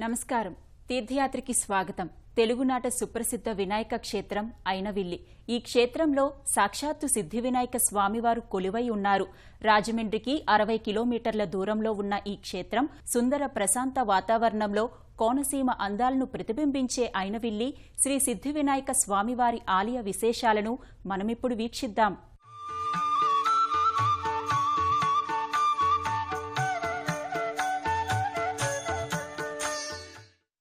నమస్కారం. తీర్థయాత్రికి స్వాగతం. తెలుగునాట సుప్రసిద్ధ వినాయక క్షేత్రం ఐనవిల్లి. ఈ క్షేత్రంలో సాక్షాత్తు సిద్ధి వినాయక స్వామివారు కొలువై ఉన్నారు. రాజమండ్రికి 60 కిలోమీటర్ల దూరంలో ఉన్న ఈ క్షేత్రం సుందర ప్రశాంత వాతావరణంలో కోనసీమ అందాలను ప్రతిబింబించే ఐనవిల్లి శ్రీ సిద్ధి వినాయక స్వామివారి ఆలయ విశేషాలను మనమిప్పుడు వీక్షిద్దాం.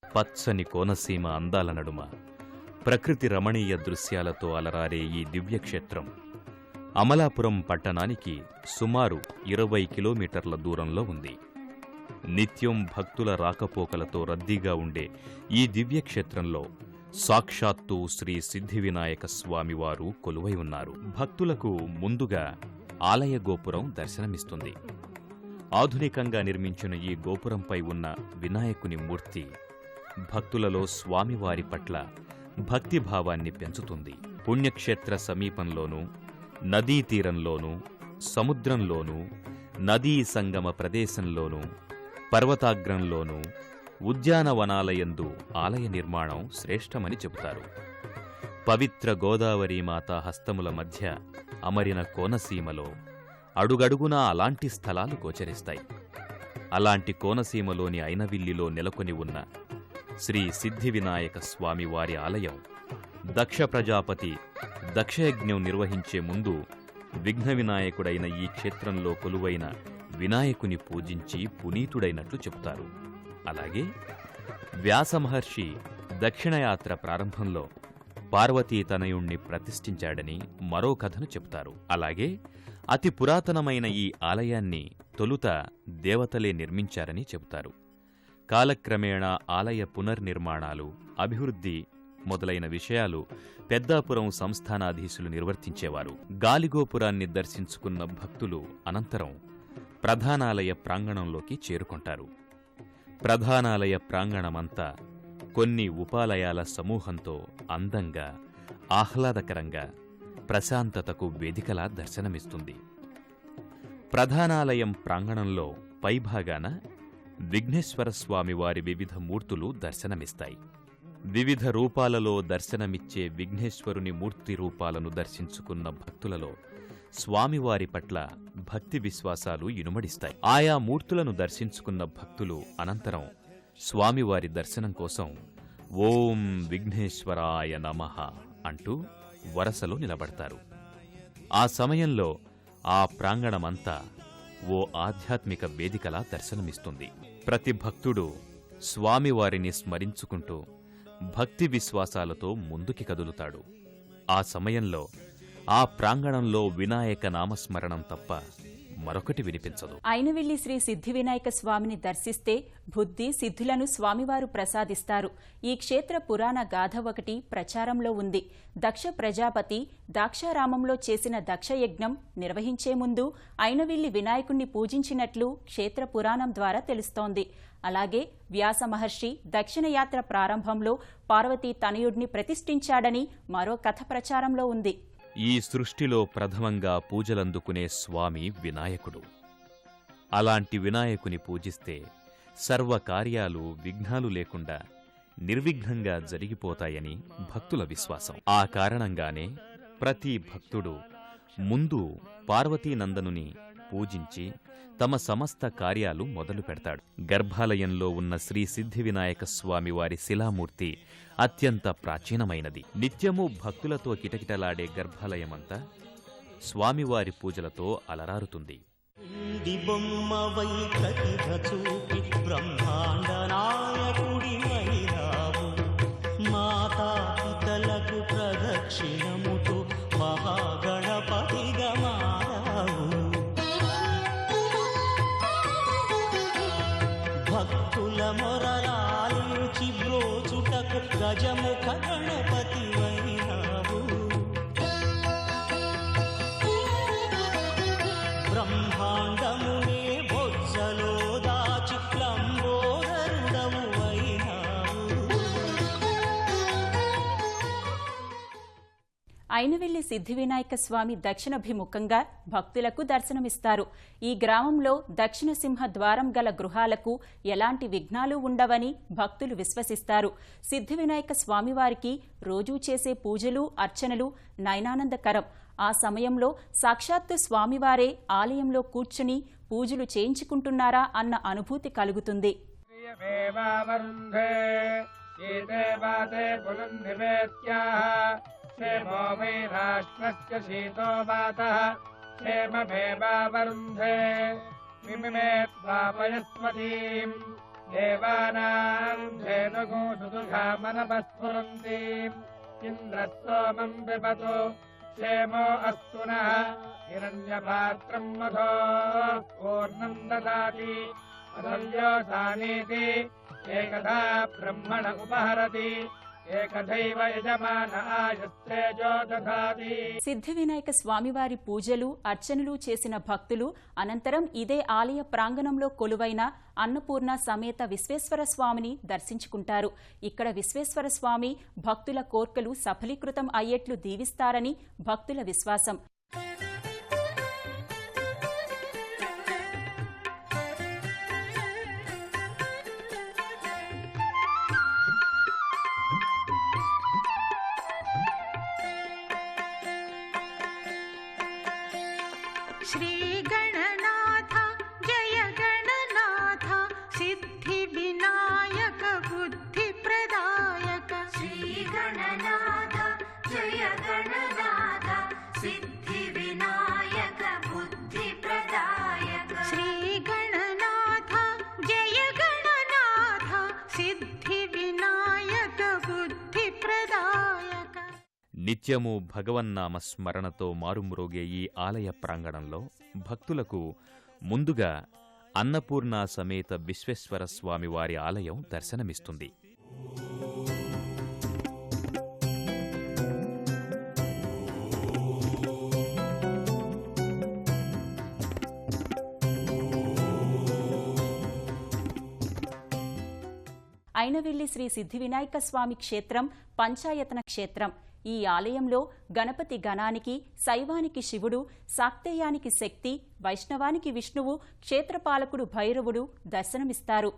పచ్చని కోనసీమ అందాల నడుమ ప్రకృతి రమణీయ దృశ్యాలతో అలరారే ఈ దివ్యక్షేత్రం అమలాపురం పట్టణానికి సుమారు 20 కిలోమీటర్ల దూరంలో ఉంది. నిత్యం భక్తుల రాకపోకలతో రద్దీగా ఉండే ఈ దివ్యక్షేత్రంలో సాక్షాత్తు శ్రీ సిద్ధి వినాయక స్వామివారు కొలువై ఉన్నారు. భక్తులకు ముందుగా ఆలయ గోపురం దర్శనమిస్తుంది. ఆధునికంగా నిర్మించిన ఈ గోపురంపై ఉన్న వినాయకుని మూర్తి భక్తులలో స్వామివారి పట్ల భక్తిభావాన్ని పెంచుతుంది. పుణ్యక్షేత్ర సమీపంలోనూ, నదీ తీరంలోనూ, సముద్రంలోనూ, నదీ సంగమ ప్రదేశంలోనూ, పర్వతాగ్రంలోనూ, ఉద్యానవనాలయందు ఆలయ నిర్మాణం శ్రేష్టమని చెబుతారు. పవిత్ర గోదావరీమాత హస్తముల మధ్య అమరిన కోనసీమలో అడుగడుగునా అలాంటి స్థలాలు గోచరిస్తాయి. అలాంటి కోనసీమలోని ఐనవిల్లిలో నెలకొని ఉన్న శ్రీ సిద్ధి వినాయక స్వామివారి ఆలయం దక్ష ప్రజాపతి దక్షయజ్ఞం నిర్వహించే ముందు విఘ్న వినాయకుడైన ఈ క్షేత్రంలో కొలువైన వినాయకుని పూజించి పునీతుడైనట్లు చెబుతారు. అలాగే వ్యాసమహర్షి దక్షిణయాత్ర ప్రారంభంలో పార్వతీ తనయుణ్ణి ప్రతిష్ఠించాడని మరో కథను చెబుతారు. అలాగే అతి పురాతనమైన ఈ ఆలయాన్ని తొలుత దేవతలే నిర్మించారని చెబుతారు. కాలక్రమేణా ఆలయ పునర్నిర్మాణాలు, అభివృద్ధి మొదలైన విషయాలు పెద్దాపురం సంస్థానాధీశులు నిర్వర్తించేవారు. గాలిగోపురాన్ని దర్శించుకున్న భక్తులు అనంతరం ప్రధానాలయ ప్రాంగణంలోకి చేరుకుంటారు. ప్రధానాలయ ప్రాంగణమంతా కొన్ని ఉపాలయాల సమూహంతో అందంగా, ఆహ్లాదకరంగా, ప్రశాంతతకు వేదికలా దర్శనమిస్తుంది. ప్రధానాలయం ప్రాంగణంలో పైభాగాన విఘ్నేశ్వర స్వామివారి వివిధ మూర్తులు దర్శనమిస్తాయి. వివిధ రూపాలలో దర్శనమిచ్చే విఘ్నేశ్వరుని మూర్తి రూపాలను దర్శించుకున్న భక్తులలో స్వామివారి పట్ల భక్తి విశ్వాసాలు ఇనుమడిస్తాయి. ఆయా మూర్తులను దర్శించుకున్న భక్తులు అనంతరం స్వామివారి దర్శనం కోసం ఓం విఘ్నేశ్వరాయ నమః అంటూ వరసలో నిలబడతారు. ఆ సమయంలో ఆ ప్రాంగణమంతా ఓ ఆధ్యాత్మిక వేదికలా దర్శనమిస్తుంది. ప్రతి భక్తుడు స్వామివారిని స్మరించుకుంటూ భక్తి విశ్వాసాలతో ముందుకి కదులుతాడు. ఆ సమయంలో ఆ ప్రాంగణంలో వినాయక నామస్మరణం తప్ప మరొకటి వినిపించదు. ఐనవిల్లి శ్రీ సిద్ధి వినాయక స్వామిని దర్శిస్తే బుద్ధి సిద్ధులను స్వామివారు ప్రసాదిస్తారు. ఈ క్షేత్ర పురాణ గాథ ఒకటి ప్రచారంలో ఉంది. దక్ష ప్రజాపతి దాక్షారామంలో చేసిన దక్షయజ్ఞం నిర్వహించే ముందు ఐనవిల్లి వినాయకుణ్ణి పూజించినట్లు క్షేత్ర పురాణం ద్వారా తెలుస్తోంది. అలాగే వ్యాస మహర్షి దక్షిణయాత్ర ప్రారంభంలో పార్వతీ తనయుడిని ప్రతిష్ఠించాడని మరో కథ ప్రచారంలో ఉంది. ఈ సృష్టిలో ప్రథమంగా పూజలందుకునే స్వామి వినాయకుడు. అలాంటి వినాయకుని పూజిస్తే సర్వకార్యాలు విఘ్నాలు లేకుండా నిర్విఘ్నంగా జరిగిపోతాయని భక్తుల విశ్వాసం. ఆ కారణంగానే ప్రతి భక్తుడు ముందు పార్వతీనందనుని పూజించి తమ సమస్త కార్యాలు మొదలు పెడతాడు. గర్భాలయంలో ఉన్న శ్రీ సిద్ధి వినాయక స్వామి వారి శిలామూర్తి అత్యంత ప్రాచీనమైనది. నిత్యము భక్తులతో కిటకిటలాడే గర్భాలయమంతా స్వామివారి పూజలతో అలరారుతుంది. భక్తుల మొరలాలించి బ్రోచుటకు గజముఖ గణపతి వైనావు. బ్రహ్మాండమునే బొజ్జలో దాచి లంబోదరుడవు వైనావు. అయినవిల్లి సిద్ధివినాయక స్వామి దక్షిణాభిముఖంగా భక్తులకు దర్శనమిస్తారు. ఈ గ్రామంలో దక్షిణ సింహ ద్వారం గల గృహాలకు ఎలాంటి విఘ్నాలు ఉండవని భక్తులు విశ్వసిస్తారు. సిద్ధివినాయక స్వామివారికి రోజూ చేసే పూజలు, అర్చనలు నయనానందకరం. ఆ సమయంలో సాక్షాత్తు స్వామివారే ఆలయంలో కూర్చుని పూజలు చేయించుకుంటున్నారా అన్న అనుభూతి కలుగుతుంది. क्षेमो वै राष्ट्रस्य शीतो वातः क्षेममेवावरुन्धे मिमिमे त्वापयस्वतीम् देवानाम् धेनुगोषुदुघामनपस्फुरन्तीम् इन्द्रः सोमम् पिबतु क्षेमो अस्तु नः हिरण्यपात्रम् मधो पूर्णम् ददाति अधव्योऽसानीति एकधा ब्रह्मण उपहरति సిద్ధి వినాయక స్వామివారి పూజలు, అర్చనలు చేసిన భక్తులు అనంతరం ఇదే ఆలయ ప్రాంగణంలో కొలువైన అన్నపూర్ణ సమేత విశ్వేశ్వర స్వామిని దర్శించుకుంటారు. ఇక్కడ విశ్వేశ్వర స్వామి భక్తుల కోర్కెలు సఫలీకృతం అయ్యేట్లు దీవిస్తారని భక్తుల విశ్వాసం. श्री गणनाथ जय गणनाथ सिद्धि विनायक बुद्धि प्रदायक श्री गणनाथ जय गणनाथ सिद्धि विनायक बुद्धि प्रदायक श्री गणनाथ जय गणनाथ सिद्धि विनायक बुद्धि प्रदायक. నిత్యము భగవన్నామ స్మరణతో మారుమ్రోగే ఈ ఆలయ ప్రాంగణంలో భక్తులకు ముందుగా అన్నపూర్ణ సమేత విశ్వేశ్వర స్వామివారి ఆలయం దర్శనమిస్తుంది. అయినవిల్లి శ్రీ సిద్ధివినాయక స్వామి క్షేత్రం పంచాయతన క్షేత్రం. ఈ ఆలయంలో గణపతి గణానికి, శైవానికి శివుడు, శాక్తేయానికి శక్తి, వైష్ణవానికి విష్ణువు, క్షేత్రపాలకుడు భైరవుడు దర్శనమిస్తారు.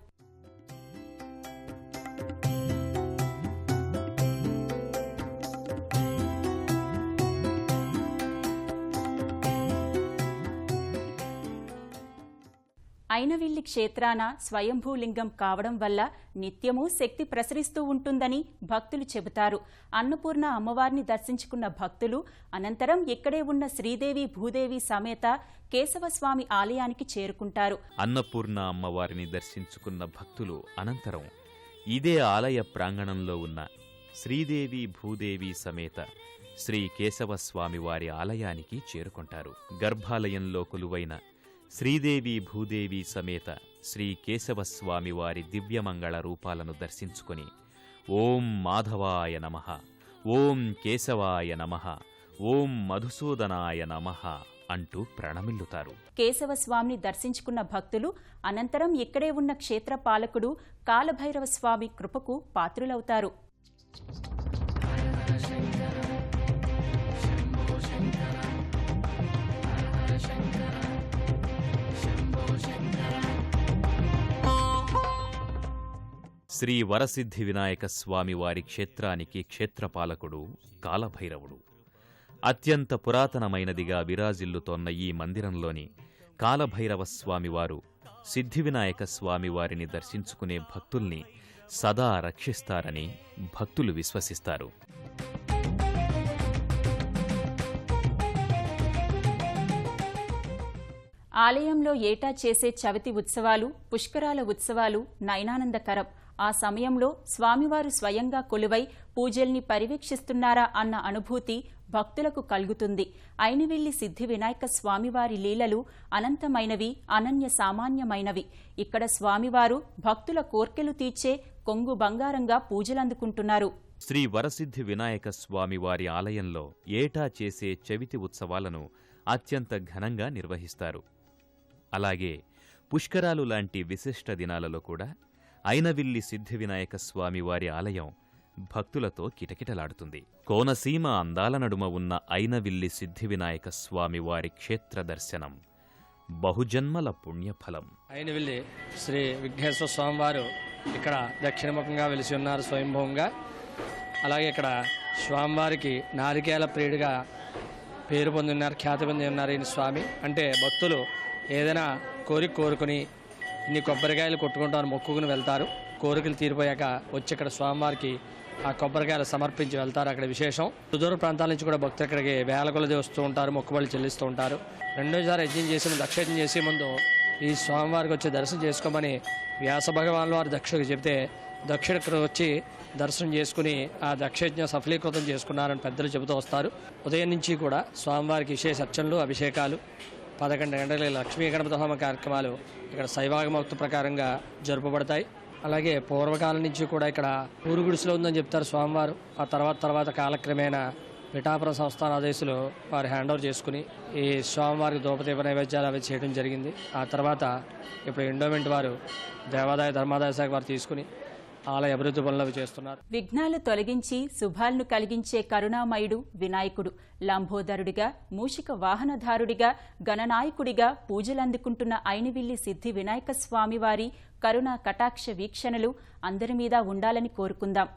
అయినవిల్లి క్షేత్రాన స్వయంభూలింగం కావడం వల్ల నిత్యమూ శక్తి ప్రసరిస్తూ ఉంటుందని భక్తులు చెబుతారు. అన్నపూర్ణ అమ్మవారిని దర్శించుకున్న భక్తులు అనంతరం ఇక్కడే ఉన్న శ్రీదేవి భూదేవి సమేత కేశవస్వామి ఆలయానికి చేరుకుంటారు. అన్నపూర్ణ అమ్మవారిని దర్శించుకున్న భక్తులు అనంతరం ఇదే ఆలయ ప్రాంగణంలో ఉన్న శ్రీదేవి భూదేవి సమేత శ్రీ కేశవస్వామివారి ఆలయానికి చేరుకుంటారు. గర్భాలయంలో కొలువైన శ్రీదేవి భూదేవి సమేత శ్రీ కేశవస్వామివారి దివ్యమంగళ రూపాలను దర్శించుకుని ఓం మాధవాయ నమః, ఓం కేశవాయ నమః, ఓం మధుసూదనాయ నమః అంటూ ప్రణమిల్లుతారు. కేశవస్వామిని దర్శించుకున్న భక్తులు అనంతరం ఇక్కడే ఉన్న క్షేత్రపాలకుడు కాలభైరవ స్వామి కృపకు పాత్రులవుతారు. శ్రీ వరసిద్ధి వినాయక స్వామివారి క్షేత్రానికి క్షేత్రపాలకుడు కాలభైరవుడు. అత్యంత పురాతనమైనదిగా విరాజిల్లుతోన్న ఈ మందిరంలోని కాలభైరవ స్వామివారు సిద్ధివినాయక స్వామివారిని దర్శించుకునే భక్తుల్ని సదా రక్షిస్తారని భక్తులు విశ్వసిస్తారు. ఆలయంలో ఏటా చేసే చవితి ఉత్సవాలు, పుష్కరాల ఉత్సవాలు నయనానందకరం. ఆ సమయంలో స్వామివారు స్వయంగా కొలువై పూజల్ని పర్యవేక్షిస్తున్నారా అన్న అనుభూతి భక్తులకు కలుగుతుంది. అయినవిల్లి సిద్ధి వినాయక స్వామివారి లీలలు అనంతమైనవి, అనన్య సామాన్యమైనవి. ఇక్కడ స్వామివారు భక్తుల కోర్కెలు తీర్చే కొంగు బంగారంగా పూజలందుకుంటున్నారు. శ్రీ వరసిద్ధి వినాయక స్వామివారి ఆలయంలో ఏటా చేసే చవితి ఉత్సవాలను అత్యంత ఘనంగా నిర్వహిస్తారు. అలాగే పుష్కరాలు లాంటి విశిష్ట దినాలలో కూడా అయినవిల్లి సిద్ధివినాయక స్వామివారి ఆలయం భక్తులతో కిటకిటలాడుతుంది. కోనసీమ అందాల నడుమ ఉన్న ఐనవిల్లి సిద్ధివినాయక స్వామివారి క్షేత్ర దర్శనం బహుజన్మల పుణ్యఫలం. ఐనవిల్లి శ్రీ విఘ్నేశ్వర స్వామివారు ఇక్కడ దక్షిణముఖంగా వెలిసి ఉన్నారు స్వయంభవంగా. అలాగే ఇక్కడ స్వామివారికి నారికేల ప్రియుడిగా పేరు పొంది ఉన్నారు, ఖ్యాతి పొంది ఉన్నారు ఈయన స్వామి. అంటే భక్తులు ఏదైనా కోరుకుని ఇన్ని కొబ్బరికాయలు కొట్టుకుంటారు, మొక్కుకుని వెళ్తారు. కోరికలు తీరిపోయాక వచ్చి ఇక్కడ స్వామివారికి ఆ కొబ్బరికాయలు సమర్పించి వెళ్తారు. అక్కడ విశేషం. సుదూర ప్రాంతాల నుంచి కూడా భక్తులు ఇక్కడికి వేల కొలది వస్తూ ఉంటారు, మొక్కుబడులు చెల్లిస్తూ ఉంటారు. రెండోసారి యజ్ఞం చేసి దక్షయజ్ఞం చేసే ముందు ఈ స్వామివారికి వచ్చి దర్శనం చేసుకోమని వ్యాస భగవాన్ వారు దక్షుడికి చెప్తే దక్షుడు ఇక్కడ వచ్చి దర్శనం చేసుకుని ఆ దక్షయజ్ఞం సఫలీకృతం చేసుకున్నారని పెద్దలు చెబుతూ వస్తారు. ఉదయం నుంచి కూడా స్వామివారికి విశేష అర్చనలు, అభిషేకాలు, 11 గంటల లక్ష్మీ గణపతి హోమ కార్యక్రమాలు ఇక్కడ శైవాగమోక్త ప్రకారంగా జరుపబడతాయి. అలాగే పూర్వకాలం నుంచి కూడా ఇక్కడ ఊరుగుడిసెలో ఉందని చెప్తారు స్వామివారు. ఆ తర్వాత కాలక్రమేణా పిఠాపురం సంస్థానాధీశులు వారు హ్యాండ్ ఓవర్ చేసుకుని ఈ స్వామివారికి దూపదీప నైవేద్యాలు అవి చేయడం జరిగింది. ఆ తర్వాత ఇప్పుడు ఎండోమెంట్ వారు దేవాదాయ ధర్మాదాయ శాఖ వారు తీసుకుని ఆలయ అభివృద్ధి పనులు అవి చేస్తున్నారు. విఘ్నాలు తొలగించి శుభాలను కలిగించే కరుణామయుడు వినాయకుడు. లంబోదరుడిగా, మూషిక వాహనధారుడిగా, గణనాయకుడిగా పూజలందుకుంటున్న ఐనవిల్లి సిద్ధి వినాయక స్వామివారి కరుణా కటాక్ష వీక్షణలు అందరి మీద ఉండాలని కోరుకుందాం.